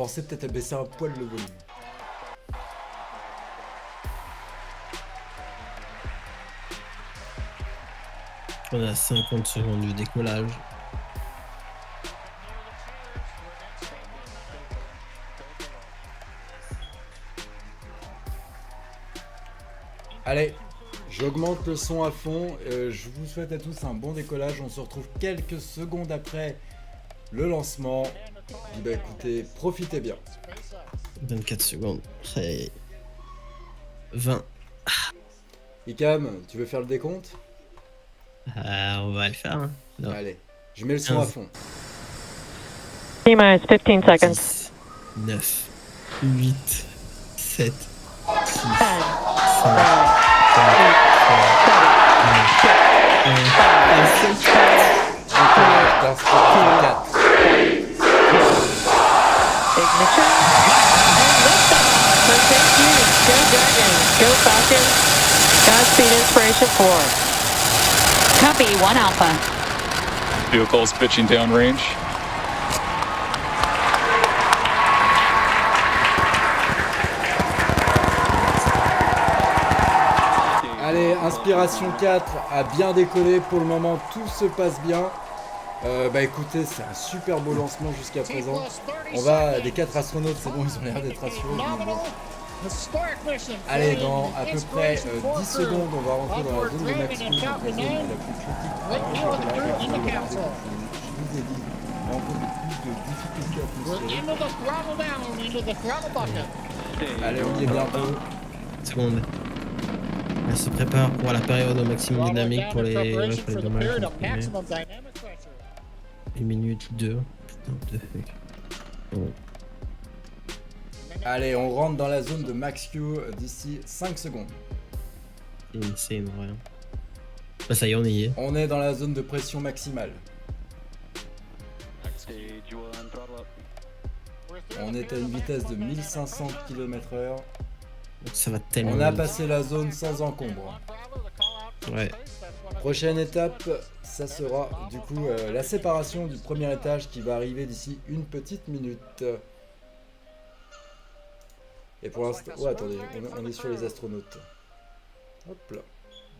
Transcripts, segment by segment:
pensais peut-être à baisser un poil le volume. On a 50 secondes du décollage. Allez, j'augmente le son à fond. Je vous souhaite à tous un bon décollage. On se retrouve quelques secondes après le lancement. Et bah écoutez, profitez bien. 24 secondes. Prêt. 20. Icam, tu veux faire le décompte? On va le faire. Hein. Non. Allez, je mets le son à 15. fond. T-minus 15 seconds. 10, 9, 8, 7, 6, 5, 4, 4. Ignition. And liftoff. Perfect use. Go Dragons. Go Falcons. Godspeed Inspiration 4. Copy, 1 Alpha. Vehicles pitching downrange. Allez, Inspiration 4 a bien décollé. Pour le moment, tout se passe bien. Bah écoutez, c'est un super beau lancement jusqu'à présent. On va, les 4 astronautes, c'est bon, ils ont l'air d'être rassurés. Mais bon. Allez, dans à peu près 10 secondes, on va rentrer dans la zone de maximum, donc la zone la plus critique. Je vous ai dit, on rencontre plus de difficultés atmosphériques. Allez, on y est bientôt. secondes. Elle se prépare pour la période au maximum dynamique pour les dommages. 1 minute 2. Putain de fuck. Bon. Allez, on rentre dans la zone de Max Q d'ici 5 secondes. C'est une vraie. Bah ça y est, on y est. On est dans la zone de pression maximale. On est à une vitesse de 1500 km/h. Ça va tellement On a vite. passé la zone sans encombre. Ouais. Prochaine étape, ça sera du coup la séparation du premier étage qui va arriver d'ici une petite minute. Et pour l'instant... Oh attendez, on est sur les astronautes. Hop là.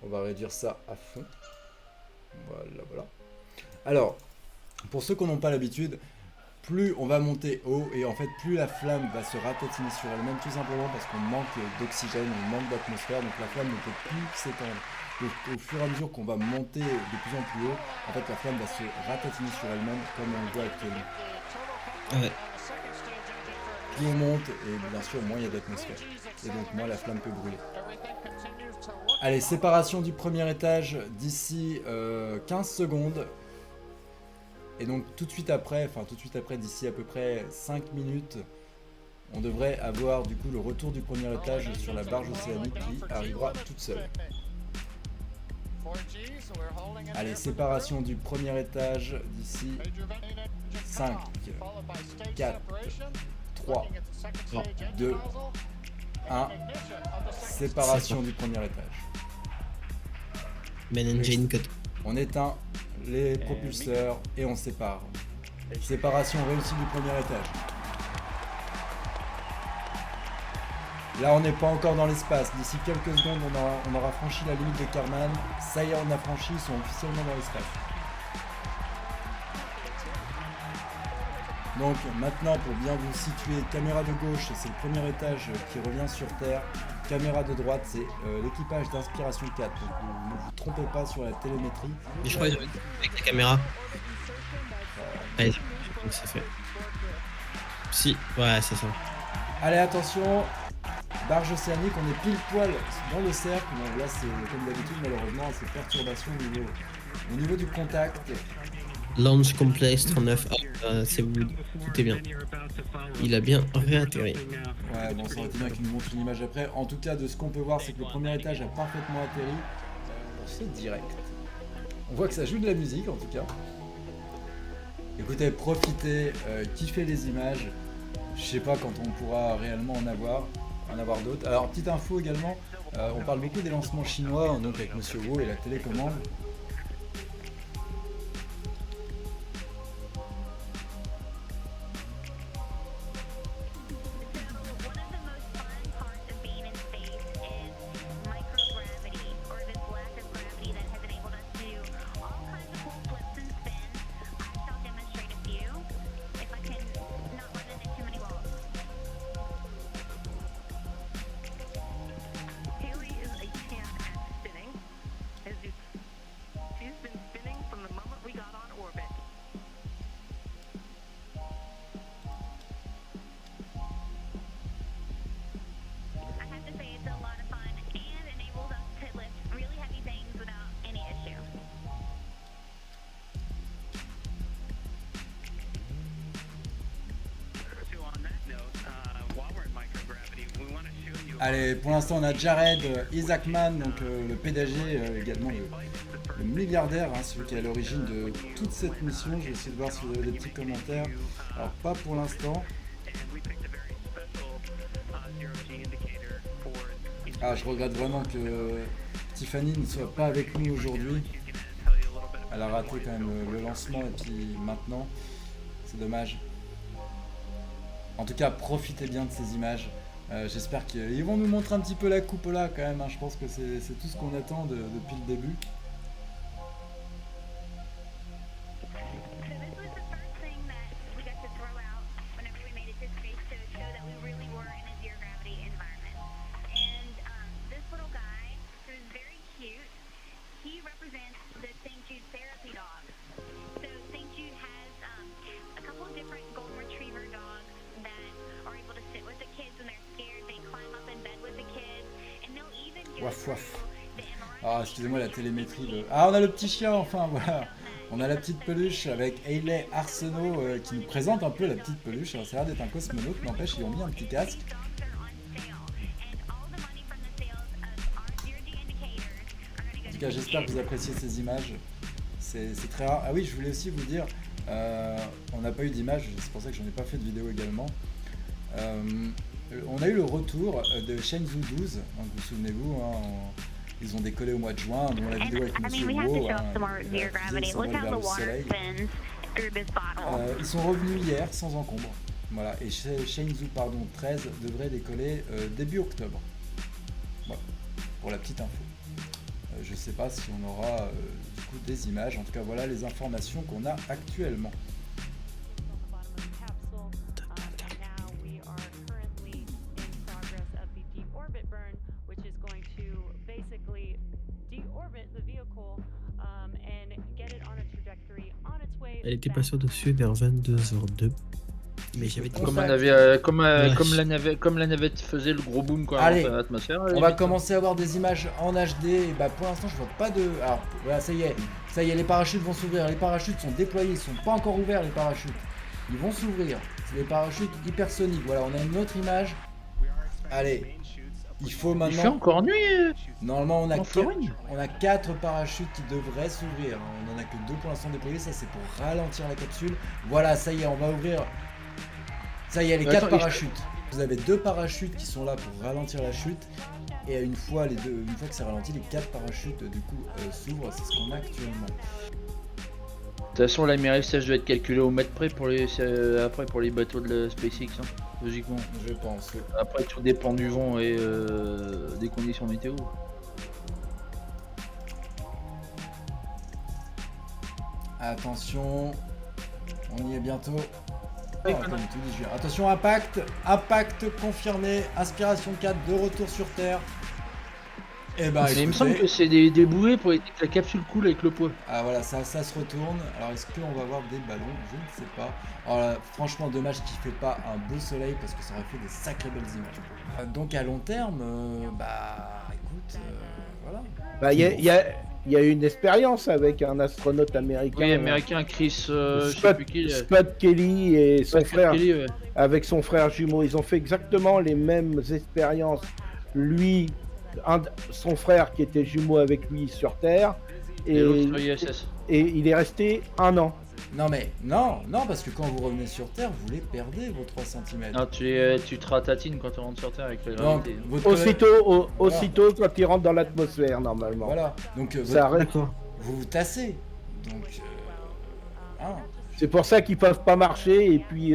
On va réduire ça à fond. Voilà, voilà. Alors, pour ceux qui n'ont pas l'habitude, plus on va monter haut et en fait plus la flamme va se ratatiner sur elle-même, tout simplement parce qu'on manque d'oxygène, on manque d'atmosphère, donc la flamme ne peut plus s'étendre. Au fur et à mesure qu'on va monter de plus en plus haut, en fait la flamme va se ratatiner sur elle-même comme on le voit actuellement. Ouais. Plus on monte et bien sûr moins il y a d'atmosphère. Et donc moins la flamme peut brûler. Allez, séparation du premier étage d'ici 15 secondes. Et donc tout de suite après, d'ici à peu près 5 minutes, on devrait avoir du coup le retour du premier étage sur la barge océanique qui arrivera toute seule. Allez, séparation du premier étage d'ici 5, 4, 3, 2, 1. Séparation du premier étage. Main engine cut. On éteint les propulseurs et on sépare. Séparation réussie du premier étage. Là, on n'est pas encore dans l'espace. D'ici quelques secondes, on aura franchi la limite de Kármán. Ça y est, on a franchi, ils sont officiellement dans l'espace. Donc maintenant, pour bien vous situer, caméra de gauche, c'est le premier étage qui revient sur Terre. Caméra de droite, c'est l'équipage d'Inspiration 4. Donc ne vous trompez pas sur la télémétrie. Mais je crois avec la caméra. Allez, c'est fait. Si, ouais, c'est ça. Allez, attention, barge océanique, on est pile poil dans le cercle. Donc là, c'est comme d'habitude, malheureusement, c'est perturbation au niveau du contact. Launch complex 39. C'est good. Tout est bien. Il a bien réatterri. Ouais, bon, ça aurait été bien qu'il nous montre une image après. En tout cas, de ce qu'on peut voir, c'est que le premier étage a parfaitement atterri. C'est direct. On voit que ça joue de la musique, en tout cas. Écoutez, profitez, kiffez les images. Je sais pas quand on pourra réellement en avoir d'autres. Alors, petite info également, on parle beaucoup des lancements chinois, donc avec Monsieur Wu et la télécommande. Allez, pour l'instant, on a Jared Isaacman, donc le PDG, également le milliardaire, hein, celui qui est à l'origine de toute cette mission. Je vais essayer de voir si vous avez des petits commentaires. Alors, pas pour l'instant. Ah, je regrette vraiment que Tiffany ne soit pas avec nous aujourd'hui. Elle a raté quand même le lancement et puis maintenant, c'est dommage. En tout cas, profitez bien de ces images. J'espère qu'ils vont nous montrer un petit peu la cupola quand même, hein. Je pense que c'est tout ce qu'on attend depuis le début. Waf waf. Ah, excusez-moi la télémétrie de... Ah, on a le petit chien enfin, voilà. On a la petite peluche avec Hayley Arsenault qui nous présente un peu la petite peluche. Alors, ça a l'air d'être un cosmonaute, n'empêche, ils ont mis un petit casque. En tout cas, j'espère que vous appréciez ces images. C'est très rare. Ah oui, je voulais aussi vous dire, on n'a pas eu d'image, c'est pour ça que j'en ai pas fait de vidéo également. On a eu le retour de Shenzhou 12, donc vous souvenez-vous, hein, ils ont décollé au mois de juin, dont la vidéo avec Monsieur Wu, ils sont revenus hier sans encombre. Voilà, et Shenzhou 13 devrait décoller début octobre. Voilà, pour la petite info. Je sais pas si on aura du coup des images, en tout cas voilà les informations qu'on a actuellement. Elle était passée au-dessus vers 22h02. Mais j'avais Comme la navette faisait le gros boom quoi, Allez, dans l'atmosphère. on va commencer à voir des images en HD. Et bah pour l'instant je vois pas de... Alors voilà, ça y est, les parachutes vont s'ouvrir. Les parachutes sont déployés, ils sont pas encore ouverts les parachutes. Ils vont s'ouvrir. C'est des parachutes hypersoniques. Voilà, on a une autre image. Allez, il faut maintenant... Il fait encore nuit. Normalement on a Florine. 4 parachutes qui devraient s'ouvrir. On en a que 2 pour l'instant déployés, ça c'est pour ralentir la capsule. Voilà, ça y est, on va ouvrir... Ça y est, les 4 parachutes. Vous avez 2 parachutes qui sont là pour ralentir la chute. Et une fois que c'est ralenti, les 4 parachutes du coup s'ouvrent. C'est ce qu'on a actuellement. De toute façon, l'amérissage doit être calculé au mètre près pour les bateaux de la SpaceX, hein, logiquement. Je pense. Oui. Après, tout dépend du vent et des conditions météo. Attention, on y est bientôt. Ah, comme tout dit Julien. Attention, impact confirmé, Inspiration 4 de retour sur Terre. Et bah, mais il me semble que c'est des bouées pour éviter que la capsule coule avec le poids. Ah voilà, ça se retourne. Alors est-ce qu'on va voir des ballons? Je ne sais pas. Alors là, franchement, dommage qu'il ne fait pas un beau soleil parce que ça aurait fait des sacrées belles images. Donc à long terme, écoute, voilà. Bah, il y a une expérience avec un astronaute américain. Oui, américain, Chris, je sais plus qui. Scott Kelly et son frère, Kelly, ouais. avec son frère jumeau. Ils ont fait exactement les mêmes expériences. Lui, son frère qui était jumeau avec lui sur Terre. Et l'autre sur ISS. Et il est resté 1 an. Non, parce que quand vous revenez sur Terre, vous les perdez vos 3 cm. Non, tu te ratatines quand tu rentres sur Terre avec la gravité. Aussitôt quand il rentre dans l'atmosphère, normalement. Voilà, donc vous vous tassez. Donc, c'est pour ça qu'ils peuvent pas marcher et puis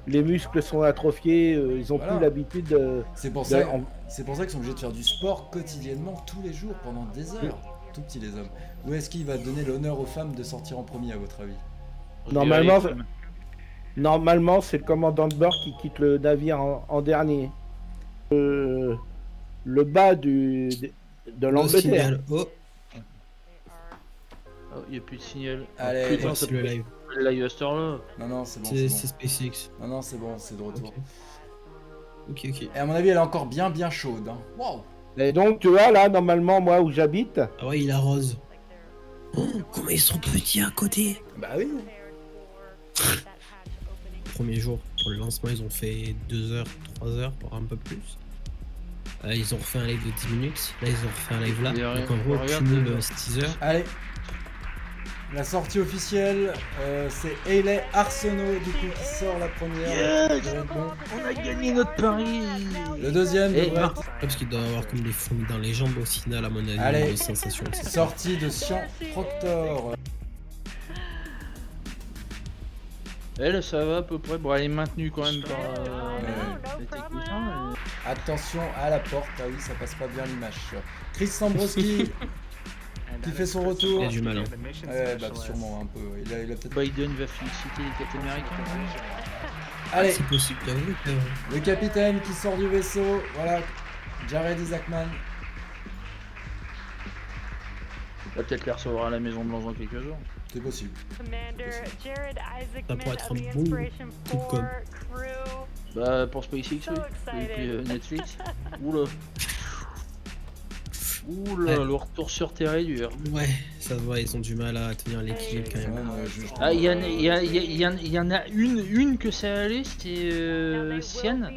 les muscles sont atrophiés, ils ont plus l'habitude C'est pour ça qu'ils sont obligés de faire du sport quotidiennement, tous les jours, pendant des heures. Tout petits les hommes. Où est-ce qu'il va donner l'honneur aux femmes de sortir en premier à votre avis? Normalement, c'est le commandant de bord qui quitte le navire en dernier. Le bas de l'Angleterre. Oh, il n'y a plus de signal. Allez, putain, c'est le live. Le live à cette heure-là. Non, c'est bon. C'est SpaceX. Non, c'est bon, c'est de retour. Ok. Et à mon avis, elle est encore bien chaude. Hein. Wow. Et donc, tu vois, là, normalement, moi, où j'habite... Ah ouais, il arrose. Oh, comment ils sont petits à côté. Bah oui. Premier jour, pour le lancement, ils ont fait 2 heures, 3 heures, voire un peu plus. Ils ont refait un live de 10 minutes. Là, ils ont refait un live là. Et Donc en gros, regarde, cumul ce teaser. Allez. La sortie officielle, c'est Hayley Arsenault du coup qui sort la première. Yes. Ça va être bon. On a gagné notre pari. Le deuxième Et devrait Marc- être Parce qu'il doit avoir comme des fourmis dans les jambes au final, à mon avis. Allez. Des sensations, etc. sortie de Sian Proctor. Elle, ça va à peu près. Bon, elle est maintenue quand même par les techniciens. mais- Attention à la porte, ah oui, ça passe pas bien l'image. Chris Sambrowski qui fait son retour. Il a du mal. Hein. Ouais, bah sûrement un peu. Il a peut-être. Biden va féliciter les capitaines américains. Allez, C'est possible, bien vu. le capitaine qui sort du vaisseau. Voilà, Jared Isaacman. On va peut-être les recevoir à la Maison Blanche dans quelques jours. C'est possible. Ça pourrait être un bon coup de com'. Bah, pour SpaceX, oui. Et puis Netflix. Oula. Oula, Ouais. le retour sur Terre est dur. Ouais, ça se voit, ils ont du mal à tenir l'équilibre quand Ouais, même. ouais, je trouve, Ah, il y en a une que ça allait, c'était Sienne.